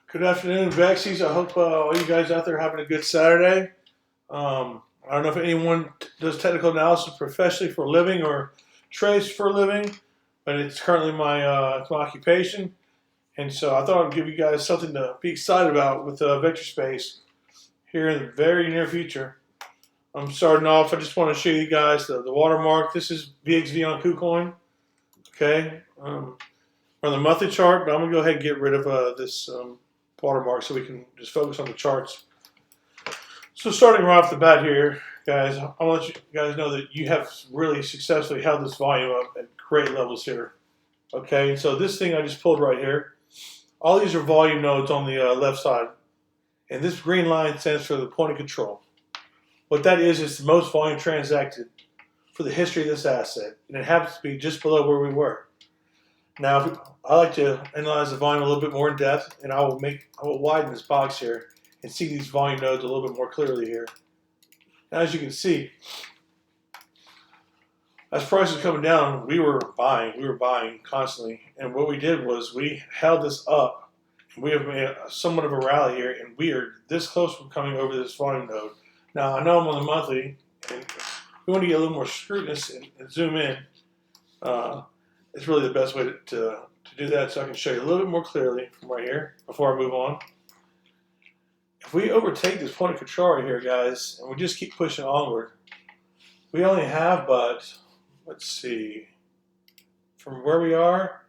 Good afternoon, VXVs. I hope all you guys out there are having a good Saturday. I don't know if anyone does technical analysis professionally for a living or trades for a living, but it's currently my occupation. And so I thought I'd give you guys something to be excited about with vector space here in the very near future. I'm starting off. I just want to show you guys the watermark. This is VXV on KuCoin. Okay, on the monthly chart, but I'm gonna go ahead and get rid of this watermark so we can just focus on the charts. So starting right off the bat here, guys, I want to let you guys know that you have really successfully held this volume up at great levels here. Okay, so this thing I just pulled right here, all these are volume nodes on the left side, and this green line stands for the point of control. What that is the most volume transacted for the history of this asset, and it happens to be just below where we were. Now, I like to analyze the volume a little bit more in depth, and I will widen this box here and see these volume nodes a little bit more clearly here. Now, as you can see, as prices coming down, we were buying constantly, and what we did was we held this up. We have made somewhat of a rally here, and we are this close from coming over this volume node. Now, I know I'm on the monthly, and we want to get a little more scrutinous and zoom in. It's really the best way to do that, so I can show you a little bit more clearly from right here before I move on. If we overtake this point of control right here, guys, and we just keep pushing onward, we only have but, let's see, from where we are.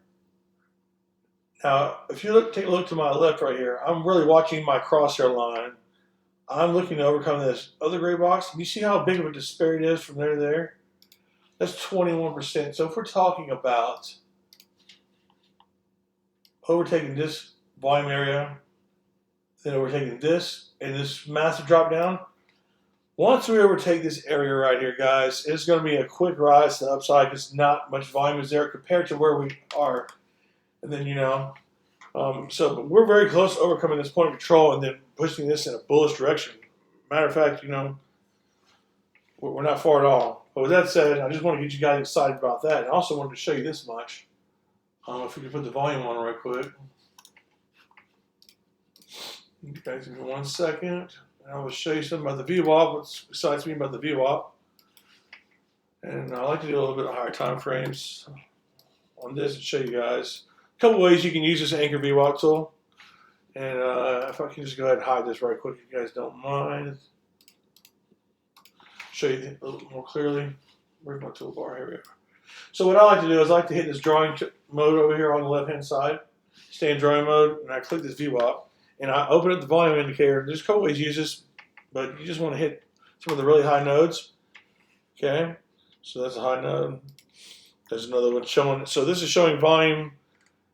Now, if you take a look to my left right here, I'm really watching my crosshair line. I'm looking to overcome this other gray box. And you see how big of a disparity it is from there to there? That's 21%. So if we're talking about overtaking this volume area, then overtaking this, and this massive drop down, once we overtake this area right here, guys, it's going to be a quick rise to the upside because not much volume is there compared to where we are. And then, so we're very close to overcoming this point of control and then pushing this in a bullish direction. Matter of fact, we're not far at all. But with that said, I just want to get you guys excited about that. And I also wanted to show you this much. If we could put the volume on right quick. You guys give me 1 second. And I will show you something about the VWAP, what's excites me about the VWAP. And I like to do a little bit of higher time frames on this and show you guys a couple ways you can use this anchor VWAP tool. And if I can just go ahead and hide this right quick, if you guys don't mind. Show you a little more clearly. Where's my toolbar? Here we go. So what I like to do is I like to hit this drawing mode over here on the left-hand side. Stay in drawing mode, and I click this VWAP. And I open up the volume indicator. There's a couple ways to use this, but you just want to hit some of the really high nodes. Okay, so that's a high node. There's another one showing. So this is showing volume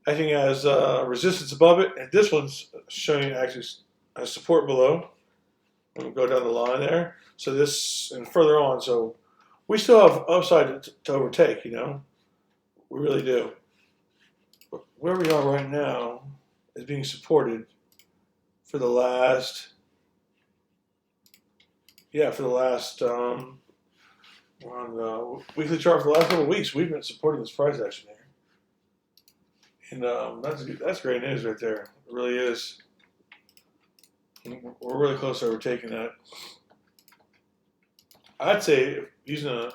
acting as resistance above it, and this one's showing actually as support below. We'll go down the line there. So this and further on. So we still have upside to overtake, We really do. But where we are right now is being supported for the last, on the weekly chart for the last couple of weeks, we've been supporting this price action here. And that's great news right there. It really is. We're really close to overtaking that. I'd say using the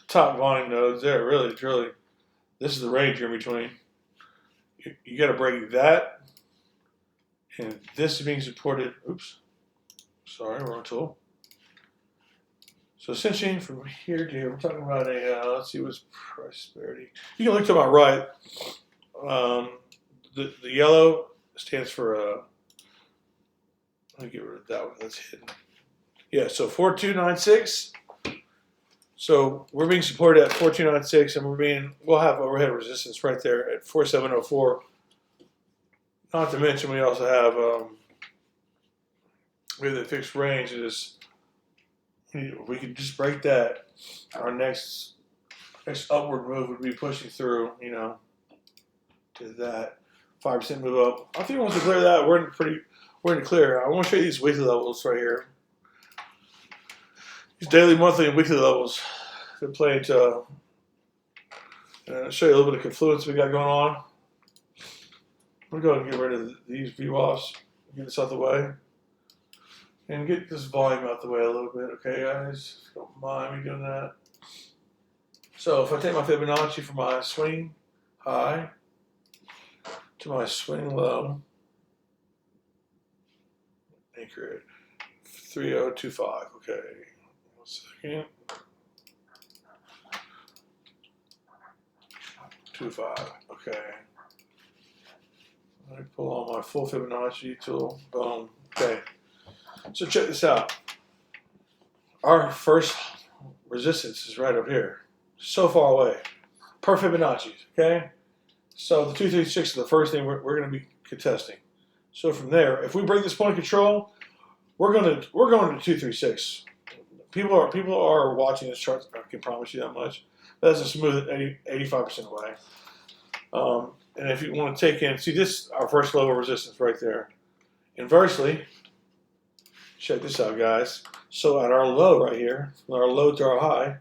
top volume nodes there, really, truly, this is the range you're in between. You got to break that, and this is being supported. Oops, sorry, wrong tool. So essentially, from here to here, we're talking about a. Let's see, what's prosperity? You can look to my right. The yellow stands for. Let me get rid of that one. That's hidden. Yeah, so 4296. So we're being supported at 4296, and we'll have overhead resistance right there at 4704. Not to mention, we also have we have the fixed range. We can just break that. Our next upward move would be pushing through, to that 5% move up. I think once we clear that, we're in the clear. I want to show you these weekly levels right here. These daily, monthly, and weekly levels. They're playing to show you a little bit of confluence we got going on. I'm going to go ahead and get rid of these VWAPs, get this out the way, and get this volume out the way a little bit, okay, guys? If you don't mind me doing that. So if I take my Fibonacci from my swing high to my swing low, anchor it, 3025, okay. 1 second. 25, okay. Let me pull on my full Fibonacci tool. Boom. Okay. So check this out. Our first resistance is right up here. So far away. Per Fibonacci. Okay. So the 236 is the first thing we're going to be contesting. So from there, if we break this point of control, we're going to 236. People are watching this chart. I can promise you that much. That's a smooth 85% away. And if you want to take in, see this, our first level of resistance right there. Inversely, check this out, guys. So at our low right here, from our low to our high,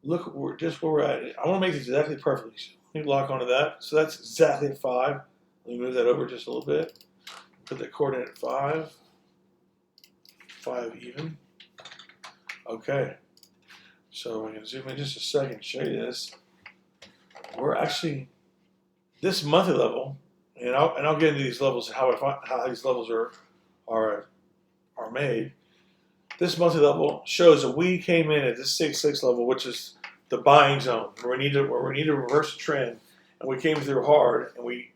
look just where we're at. I want to make this exactly perfectly. Let me lock onto that. So that's exactly at 5. Let me move that over just a little bit. Put the coordinate at 5. 5 even. Okay. So we can zoom in just a second, show you this. We're actually this monthly level, and I'll get into these levels and how these levels are made. This monthly level shows that we came in at this 6.6 level, which is the buying zone where we need to reverse the trend, and we came through hard, and we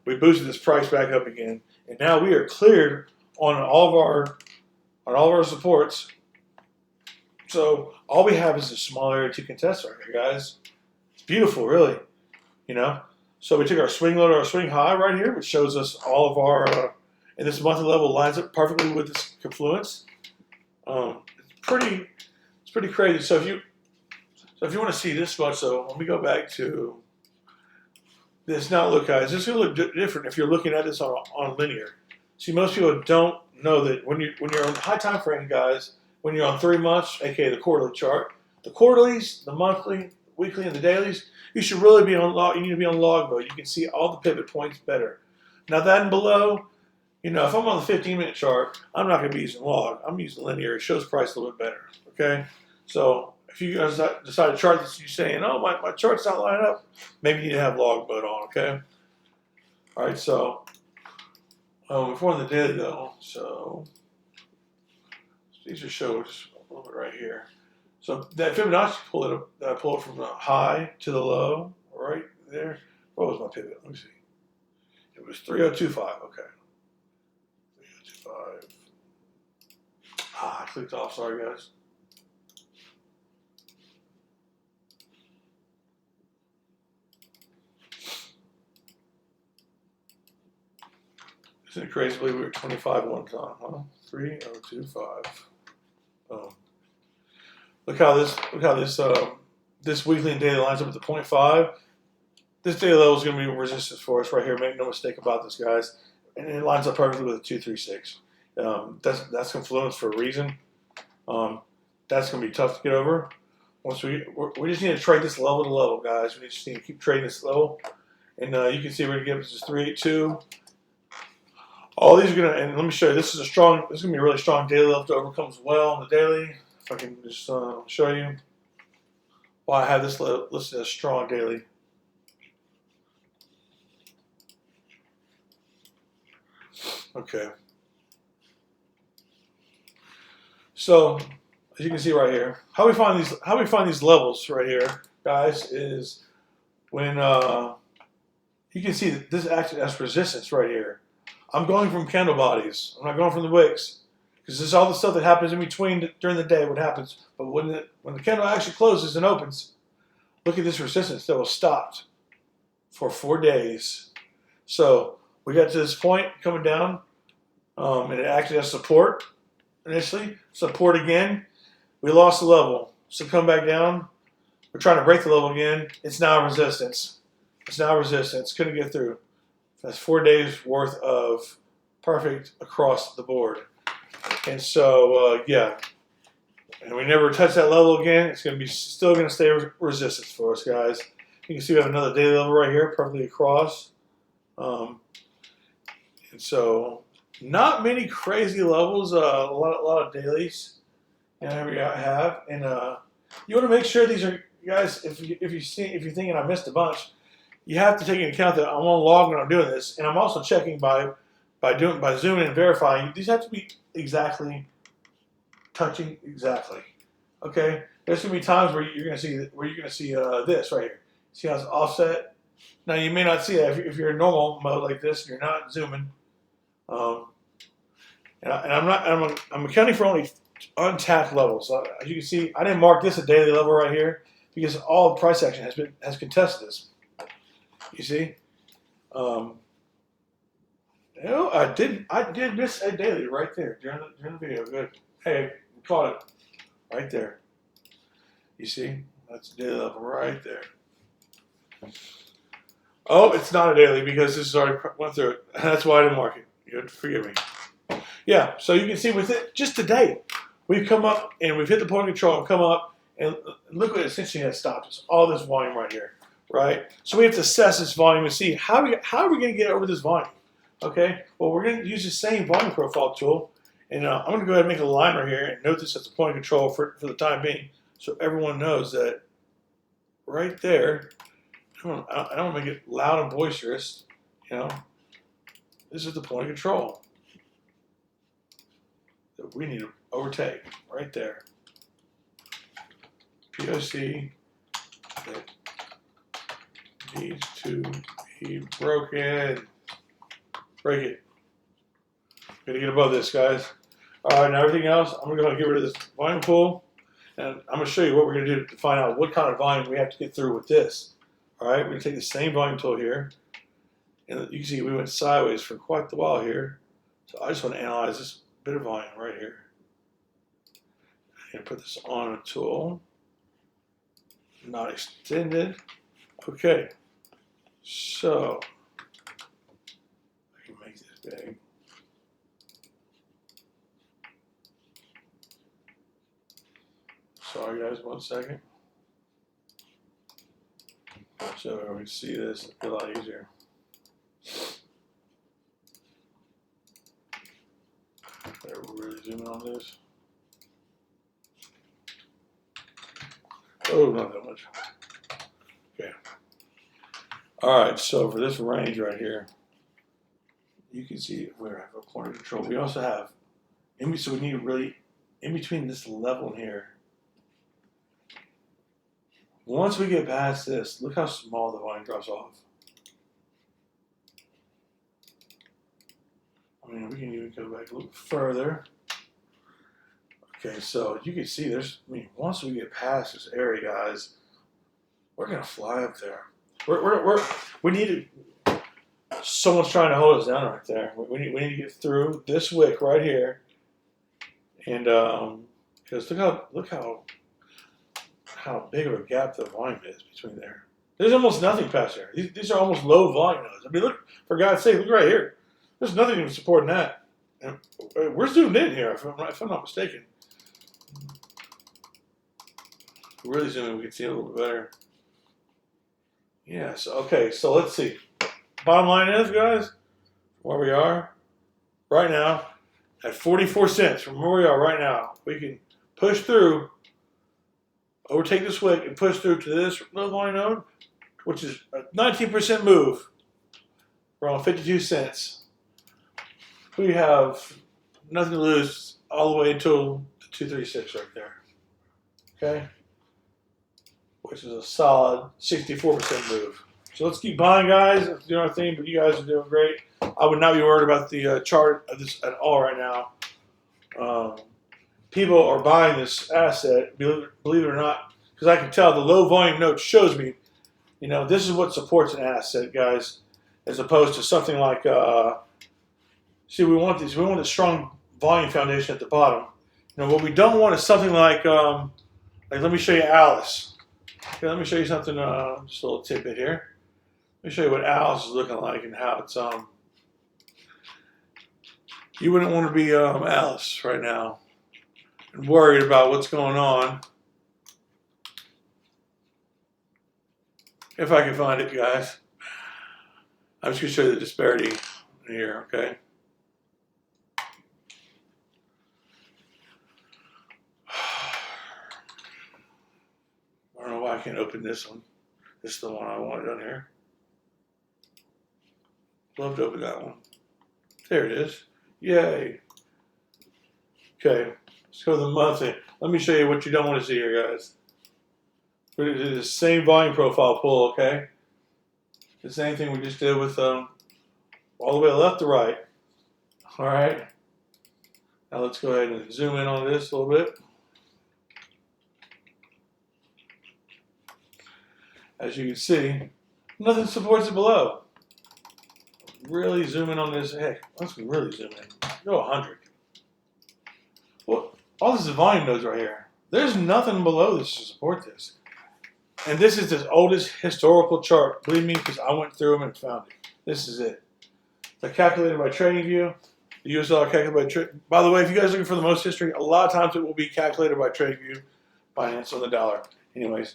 boosted this price back up again, and now we are cleared on all of our supports. So all we have is a small area to contest right here, guys. It's beautiful, really. You know. So we took our swing low to our swing high right here, which shows us all of our. And this monthly level lines up perfectly with this confluence. It's pretty crazy. So if you want to see this much, so let me go back to this. Now look, guys, this is going to look different if you're looking at this on linear. See, most people don't know that when you're on high time frame, guys. When you're on 3 months, aka the quarterly chart, the quarterlies, the monthly, weekly, and the dailies, you should really be on log. You need to be on log mode. You can see all the pivot points better. Now that and below, you know, if I'm on the 15-minute chart, I'm not going to be using log. I'm using linear. It shows price a little bit better. Okay, so if you guys decide to chart this, you're saying, oh, my chart's not lining up, maybe you need to have log mode on. Okay. All right. So before the daily though, so. These just show just a little bit right here. So that Fibonacci that I pulled from the high to the low, right there. What was my pivot? Let me see. It was 3025. Okay. 3025. I clicked off. Sorry, guys. Isn't it crazy? We were 25 one time, huh? 3025. Look how this weekly and daily lines up at the 0.5. This daily level is going to be resistance for us right here. Make no mistake about this, guys. And it lines up perfectly with a 236. That's confluence for a reason. That's going to be tough to get over. Once we just need to trade this level to level, guys. We just need to keep trading this level. And you can see we're going to get this is 382. All these are going to, and let me show you, this is going to be a really strong daily level to overcome as well on the daily. If I can just show you why I have this listed as strong daily. Okay. So as you can see right here, how we find these levels right here, guys, is when you can see that this acts as resistance right here. I'm going from candle bodies. I'm not going from the wicks. Because this is all the stuff that happens in between during the day, what happens. But when the candle actually closes and opens, look at this resistance that was stopped for 4 days. So we got to this point coming down, and it acted as support initially. Support again. We lost the level. So come back down. We're trying to break the level again. It's now resistance. It's now resistance. Couldn't get through. That's 4 days worth of perfect across the board. And so, yeah. And we never touch that level again. It's going to be still going to stay resistance for us, guys. You can see we have another daily level right here, perfectly across. And so, not many crazy levels. A lot of dailies. And here we have. And you want to make sure these are, guys. If you're thinking I missed a bunch, you have to take into account that I'm on log when I'm doing this, and I'm also checking by zooming and verifying. These have to be exactly touching exactly. Okay, there's gonna be times where you're gonna see this right here. See how it's offset? Now you may not see that if you're in normal mode like this and you're not zooming. I'm accounting for only untapped levels. So as you can see, I didn't mark this a daily level right here because all price action has contested this. You see? I did miss a daily right there during the video. Good. Hey, we caught it right there. You see? That's a daily level right there. Oh, it's not a daily because this has already went through it. That's why I didn't mark it. Good, forgive me. Yeah, so you can see with it, just today, we've come up and we've hit the point of control and come up and look what essentially has stopped us. All this volume right here, right? So we have to assess this volume and see how are we going to get over this volume, okay? Well, we're going to use the same volume profile tool, and I'm going to go ahead and make a line right here and note this as the point of control for the time being so everyone knows that right there, I don't want to make it loud and boisterous, you know. This is the point of control that we need to overtake right there. POC that needs to be broken. Break it. Gotta get above this, guys. All right, now everything else, I'm gonna get rid of this volume pool, and I'm gonna show you what we're gonna do to find out what kind of volume we have to get through with this. All right, we're gonna take the same volume tool here, and you can see we went sideways for quite a while here. So I just want to analyze this bit of volume right here. I'm gonna put this on a tool, not extended. Okay, so I can make this big. Sorry guys, 1 second. So we can see this a lot easier. Better really zoom in on this. Oh, not that much. Okay. All right, so for this range right here, you can see we have a point of control. We also have, so we need really, in between this level in here, once we get past this, look how small the volume drops off. I mean, we can even go back a little further. Okay, so you can see once we get past this area, guys, we're gonna fly up there. We need to, someone's trying to hold us down right there. We need to get through this wick right here. And because look how big of a gap the volume is between there. There's almost nothing past there. These are almost low volume nodes. I mean, look, for God's sake, look right here. There's nothing even supporting that. And we're zoomed in here, if I'm not mistaken. Really zoom in, we can see it a little bit better. Yes, okay, so let's see. Bottom line is, guys, where we are right now, at 44 cents from where we are right now, we can push through, overtake this wick, and push through to this low volume node, which is a 19% move. We're on 52 cents. We have nothing to lose all the way until the 236 right there. Okay? Which is a solid 64% move. So let's keep buying, guys. Let's do our thing, but you guys are doing great. I would not be worried about the chart of this at all right now. People are buying this asset, believe it or not, because I can tell the low volume node shows me, you know, this is what supports an asset, guys, as opposed to something like, see, we want a strong volume foundation at the bottom. You know, what we don't want is something like let me show you Alice. Okay, let me show you something, just a little tidbit here. Let me show you what Alice is looking like and how it's, you wouldn't want to be Alice right now and worried about what's going on. If I can find it, guys. I'm just going to show you the disparity here, okay? I don't know why I can't open this one. This is the one I wanted on here. Love to open that one. There it is. Yay. Okay, let's go to the monthly. Let me show you what you don't want to see here, guys. We're going to do the same volume profile pull, okay? The same thing we just did with all the way left to right. All right. Now let's go ahead and zoom in on this a little bit. As you can see, nothing supports it below. Really zoom in on this. Hey, let's really zoom in. Go 100. Well, all this is volume nodes right here. There's nothing below this to support this. And this is the oldest historical chart. Believe me, because I went through them and found it. This is it. They're calculated by TradingView. The US dollar calculated by trading. By the way, if you guys are looking for the most history, a lot of times it will be calculated by TradingView, Binance on the dollar. Anyways,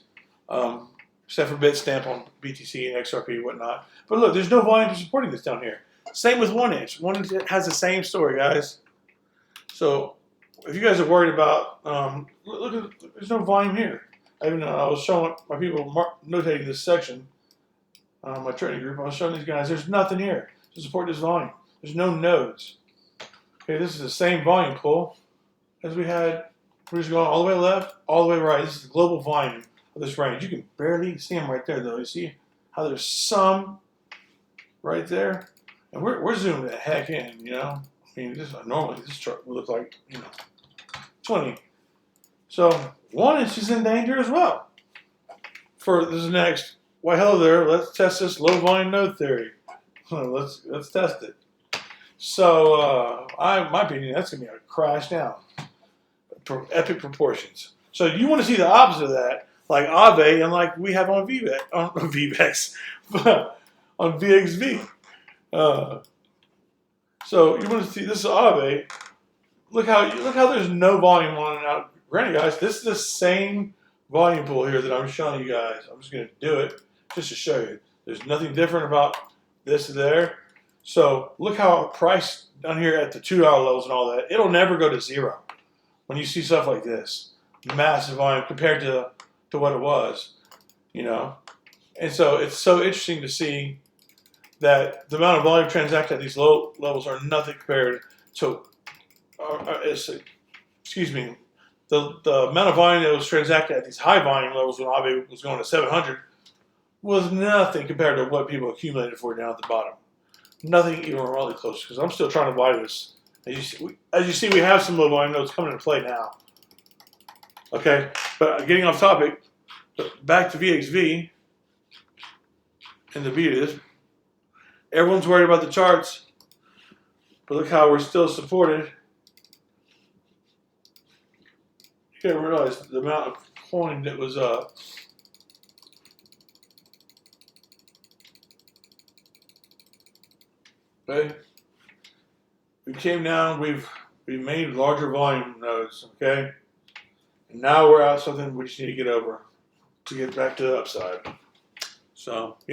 except for Bitstamp on BTC and XRP and whatnot. But look, there's no volume supporting this down here. Same with 1 inch. 1 inch has the same story, guys. So if you guys are worried about, look, there's no volume here. I was showing my people notating this section, my trading group. I was showing these guys, there's nothing here to support this volume. There's no nodes. Okay, this is the same volume pull as we had. We're just going all the way left, all the way right. This is the global volume of this range. You can barely see them right there, though. You see how there's some right there? And we're zoomed the heck in, you know? I mean, normally this chart would look like, 20. So 1 inch is in danger as well. For this next, why hello there, let's test this low volume node theory. Let's test it. So my opinion, that's gonna be a crash down. Epic proportions. So you want to see the opposite of that, like Aave and like we have on VXV, on VXV. So you want to see this is Aave. Look how there's no volume on it now. Granted, guys, this is the same volume pool here that I'm showing you guys. I'm just going to do it just to show you. There's nothing different about this there. So look how price down here at the $2 levels and all that. It'll never go to zero when you see stuff like this. Massive volume compared to what it was, And so it's so interesting to see that the amount of volume transacted at these low levels are nothing compared to, the amount of volume that was transacted at these high volume levels when Aave was going to 700 was nothing compared to what people accumulated for down at the bottom. Nothing even remotely close, because I'm still trying to buy this. As you see, we have some low volume nodes coming into play now. Okay, but getting off topic, back to VXV and the betas. Everyone's worried about the charts, but look how we're still supported. You gotta realize the amount of coin that was up. Okay, we came down. We've made larger volume nodes. Okay, and now we're at something we just need to get over to get back to the upside. So yeah.